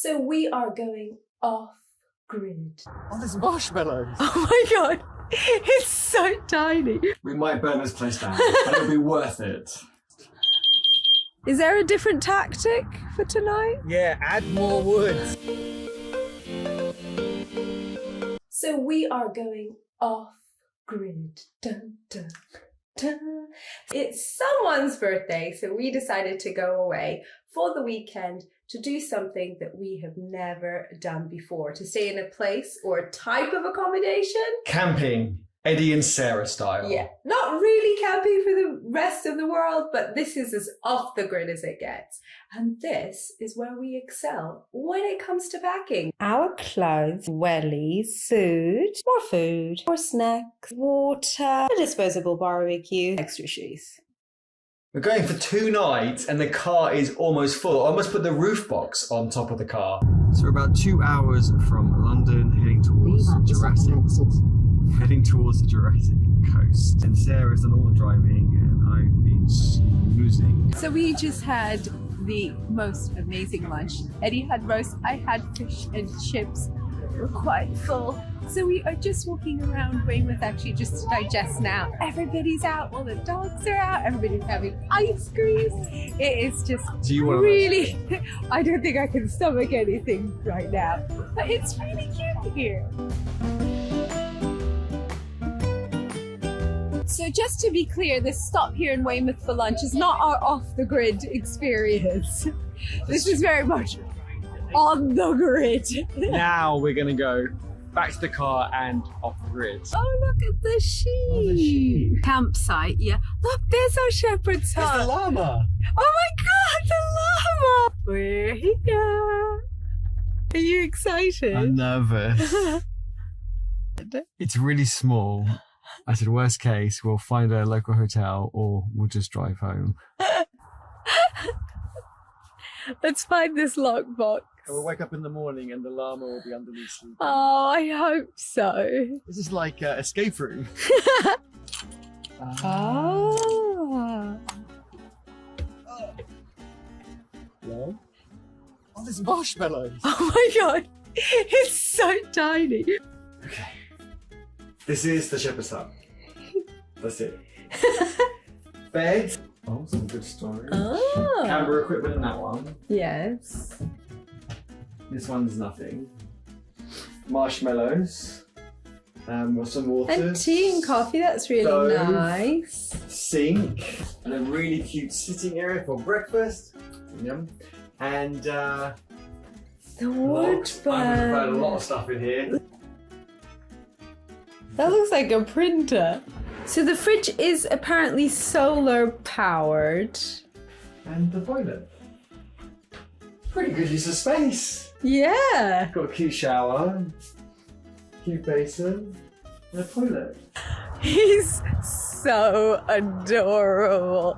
So we are going off grid. Oh, there's marshmallows. Oh my god, it's so tiny. We might burn this place down, but it'll be worth it. Is there a different tactic for tonight? Yeah, add more wood. So we are going off grid. Dun, dun, dun. It's someone's birthday, so we decided to go away for the weekend to do something that we have never done before, to stay in a place or a type of accommodation. Camping, Eddie and Sara style. Yeah, not really camping for the rest of the world, but this is as off the grid as it gets. And this is where we excel when it comes to packing. Our clothes, wellies, food, more snacks, water, a disposable barbecue, extra shoes. We're going for 2 nights and the car is almost full. I almost put the roof box on top of the car. So we're about 2 hours from London, heading towards the Jurassic Coast. And Sarah's done all the driving and I've been snoozing. So we just had the most amazing lunch. Eddie had roast, I had fish and chips. We're quite full. So we are just walking around Weymouth actually just to digest now. Everybody's out, all the dogs are out, everybody's having ice cream. It is just really, I don't think I can stomach anything right now. But it's really cute here. So just to be clear, this stop here in Weymouth for lunch is not our off-the-grid experience. This is very much on the grid. Now we're going to go back to the car and off the grid. Oh, look at the sheep. Oh, the sheep. Campsite, yeah. Look, there's our shepherd's hut. There's the llama. Oh my god, the llama! We're here. Are you excited? I'm nervous. It's really small. I said, worst case, we'll find a local hotel or we'll just drive home. Let's find this lockbox. And we'll wake up in the morning and the llama will be underneath sleeping. Oh, I hope so. This is like an escape room. Oh. Hello? Oh, there's marshmallows. Oh my god, it's so tiny. Okay. This is the shepherd's hut. That's it. Bed. Oh, some good storage. Oh. Camera equipment in that one. Yes. This one's nothing. Marshmallows. Some water. And tea and coffee, that's really Stove. nice. Sink. And a really cute sitting area for breakfast. Yum. And The wood logs. I've prepared a lot of stuff in here. That looks like a printer. So the fridge is apparently solar powered. And the toilet. Pretty good use of space. Yeah. Got a cute shower, cute basin, and a toilet. He's so adorable.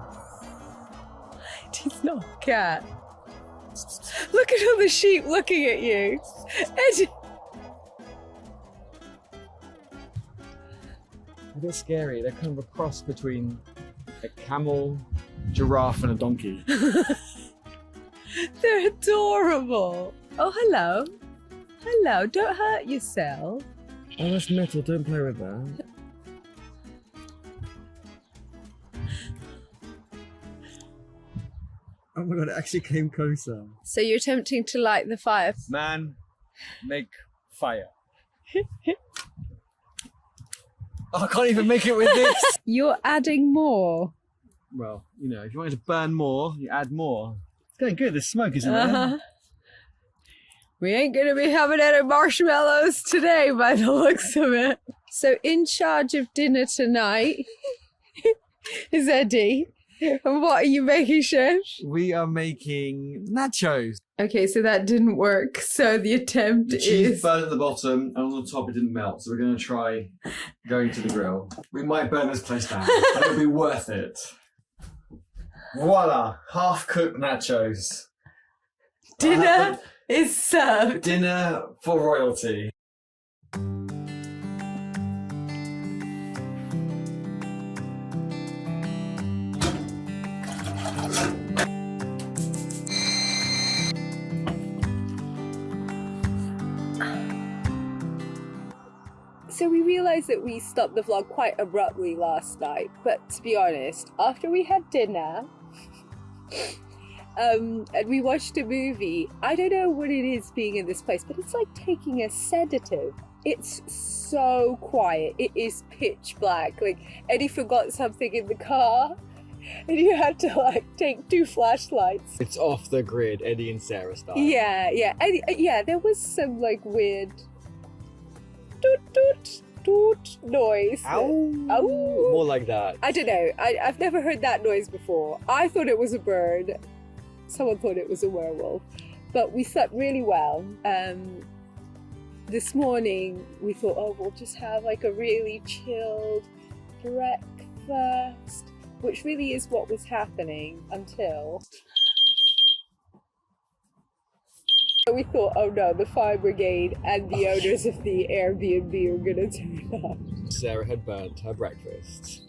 He's not a cat. Look at all the sheep looking at you. Eddie. A bit scary. They're kind of a cross between a camel, giraffe, and a donkey. They're adorable. Oh, hello. Hello, don't hurt yourself. Oh, that's metal. Don't play with that. Oh my god, it actually came closer. So you're attempting to light the fire. Man, make fire. Oh, I can't even make it with this. You're adding more. Well, you know, if you wanted to burn more, you add more. It's going good. There's smoke, isn't there? We ain't gonna be having any marshmallows today by the looks of it. So in charge of dinner tonight is Eddie. And what are you making, Chef? We are making nachos. Okay, so that didn't work. So the attempt The cheese is... burned at the bottom and on the top it didn't melt. So we're going to try going to the grill. We might burn this place down, but it'll be worth it. Voila, half-cooked nachos. Dinner is served. Dinner for royalty. So we realized that we stopped the vlog quite abruptly last night, but to be honest, after we had dinner and we watched a movie, I don't know what it is being in this place, but it's like taking a sedative. It's so quiet. It is pitch black. Like, Eddie forgot something in the car and you had to like take 2 flashlights. It's off the grid, Eddie and Sara style. Yeah. Yeah, there was some like weird toot toot toot noise. Ow. Ow. More like that. I don't know. I've never heard that noise before. I thought it was a bird. Someone thought it was a werewolf. But we slept really well. This morning we thought, oh, we'll just have like a really chilled breakfast, which really is what was happening until we thought, oh no, the fire brigade and the owners of the Airbnb are gonna turn up. Sara had burnt her breakfast.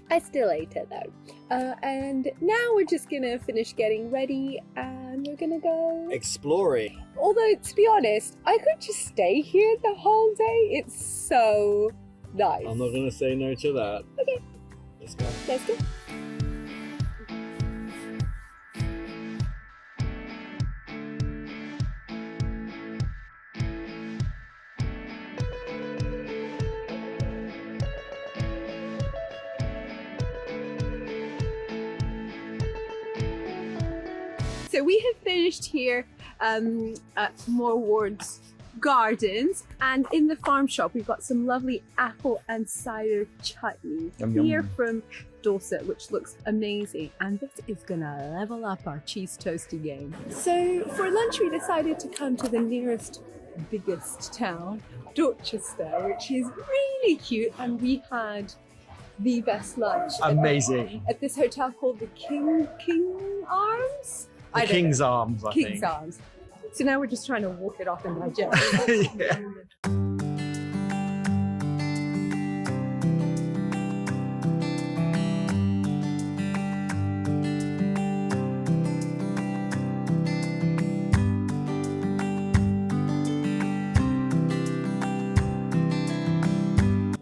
I still ate it though. And now we're just gonna finish getting ready and we're gonna go exploring. Although, to be honest, I could just stay here the whole day. It's so nice. I'm not gonna say no to that. Okay. Let's go. Let's go. So we have finished here at Moorward's Gardens, and in the farm shop we've got some lovely apple and cider chutney here from Dorset, which looks amazing, and this is gonna level up our cheese toasty game. So for lunch we decided to come to the nearest biggest town, Dorchester, which is really cute, and we had the best lunch. Amazing. At this hotel called the King Arms? The King's Arms, I think. King's Arms. So now we're just trying to walk it off and digest. Yeah.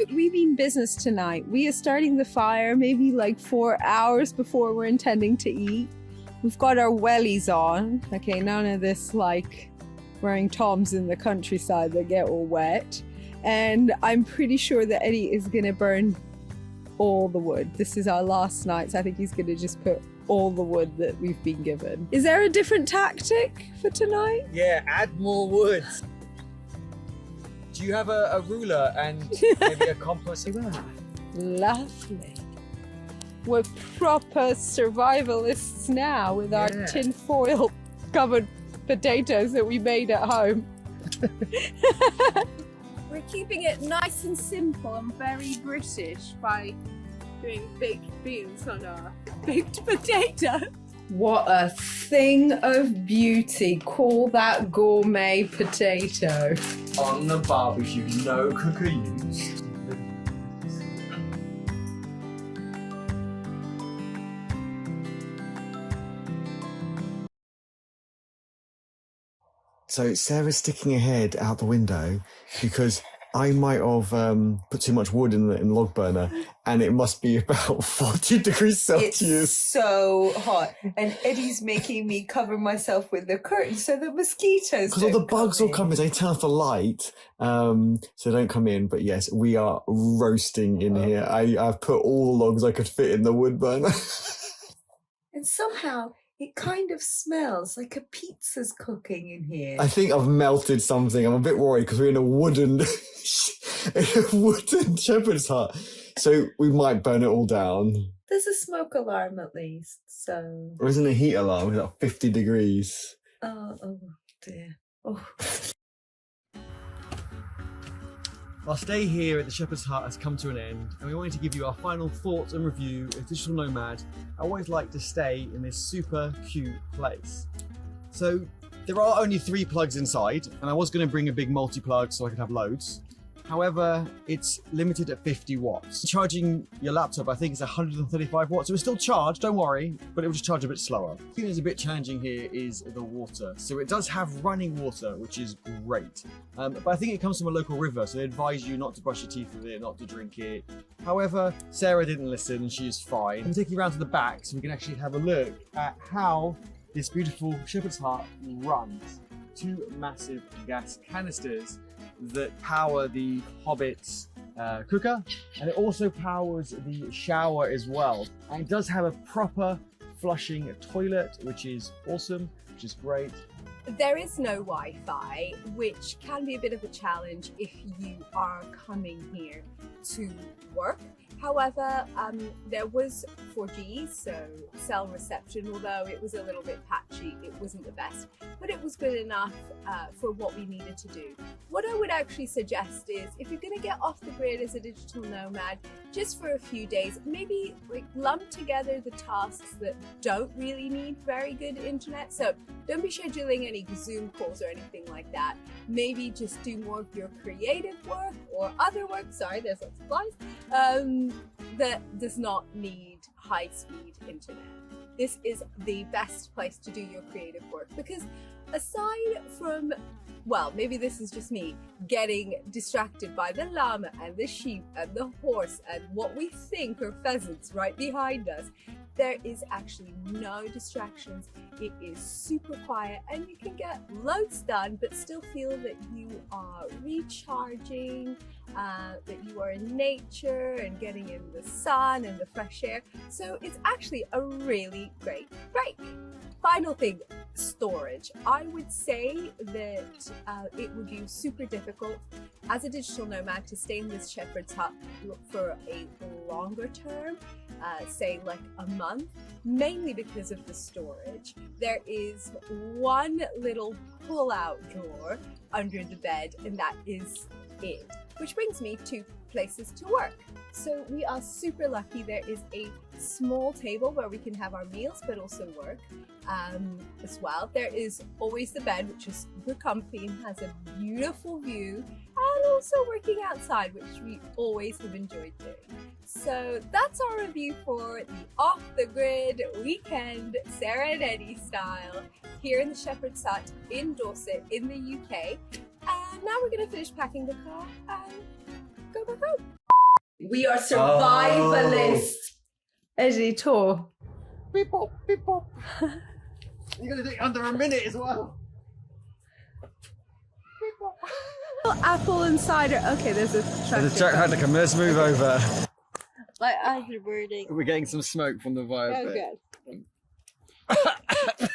We mean business tonight. We are starting the fire maybe like 4 hours before we're intending to eat. We've got our wellies on. Okay, none of this like wearing toms in the countryside that get all wet. And I'm pretty sure that Eddie is gonna burn all the wood. This is our last night, so I think he's gonna just put all the wood that we've been given. Is there a different tactic for tonight? Yeah, add more wood. Do you have a ruler and maybe a compass? Lovely. We're proper survivalists now with our tin foil covered potatoes that we made at home. We're keeping it nice and simple and very British by doing baked beans on our baked potato. What a thing of beauty. Call that gourmet potato. On the barbecue, no cooker used. So Sarah's sticking her head out the window because I might have put too much wood in the log burner, and it must be about 40 degrees Celsius. It's so hot, and Eddie's making me cover myself with the curtain so the mosquitoes because all the bugs will come in. They turn off the light, so don't come in. But yes, we are roasting in here. I've put all the logs I could fit in the wood burner. And somehow it kind of smells like a pizza's cooking in here. I think I've melted something. I'm a bit worried because we're in a wooden shepherd's hut. So we might burn it all down. There's a smoke alarm at least, so... There isn't a heat alarm, it's like 50 degrees. Oh dear. Oh. Our stay here at the Shepherd's Hut has come to an end, and we wanted to give you our final thoughts and review as digital nomad. I always like to stay in this super cute place. So there are only 3 plugs inside, and I was going to bring a big multi-plug so I could have loads. However, it's limited at 50 watts. Charging your laptop, I think, is 135 watts. So it's still charged, don't worry, but it will just charge a bit slower. The thing that's a bit challenging here is the water. So it does have running water, which is great. But I think it comes from a local river, so they advise you not to brush your teeth with it, not to drink it. However, Sarah didn't listen and she is fine. I'm taking you around to the back so we can actually have a look at how this beautiful shepherd's hut runs. 2 massive gas canisters that power the Hobbit's cooker, and it also powers the shower as well. And it does have a proper flushing toilet, which is awesome, which is great. There is no Wi-Fi, which can be a bit of a challenge if you are coming here to work. However, there was 4G, so cell reception, although it was a little bit patchy, it wasn't the best, but it was good enough for what we needed to do. What I would actually suggest is, if you're going to get off the grid as a digital nomad, just for a few days, maybe like lump together the tasks that don't really need very good internet. So don't be scheduling any Zoom calls or anything like that. Maybe just do more of your creative work or other work. Sorry, there's lots of flies. That does not need high-speed internet. This is the best place to do your creative work, because aside from, well, maybe this is just me, getting distracted by the llama and the sheep and the horse and what we think are pheasants right behind us, there is actually no distractions. It is super quiet and you can get loads done but still feel that you are recharging, that you are in nature and getting in the sun and the fresh air. So it's actually a really great break. Final thing, storage. I would say that it would be super difficult as a digital nomad to stay in this shepherd's hut for a longer term, say like a month, mainly because of the storage. There is one little pull-out drawer under the bed, and that is it. Which brings me to places to work. So we are super lucky. There is a small table where we can have our meals but also work as well. There is always the bed, which is super comfy and has a beautiful view, and also working outside, which we always have enjoyed doing. So that's our review for the off-the-grid weekend, Sarah and Eddie style, here in the Shepherd's Hut in Dorset in the UK. And now we're going to finish packing the car and go back home. We are survivalists. Eddie, tour. Beep bop, beep bop. You're going to do it under a minute as well. Beep bop. Apple and cider. Okay, there's a tractor. Let's move over. Like eyes are burning. We're getting some smoke from the fire pit. Oh, good.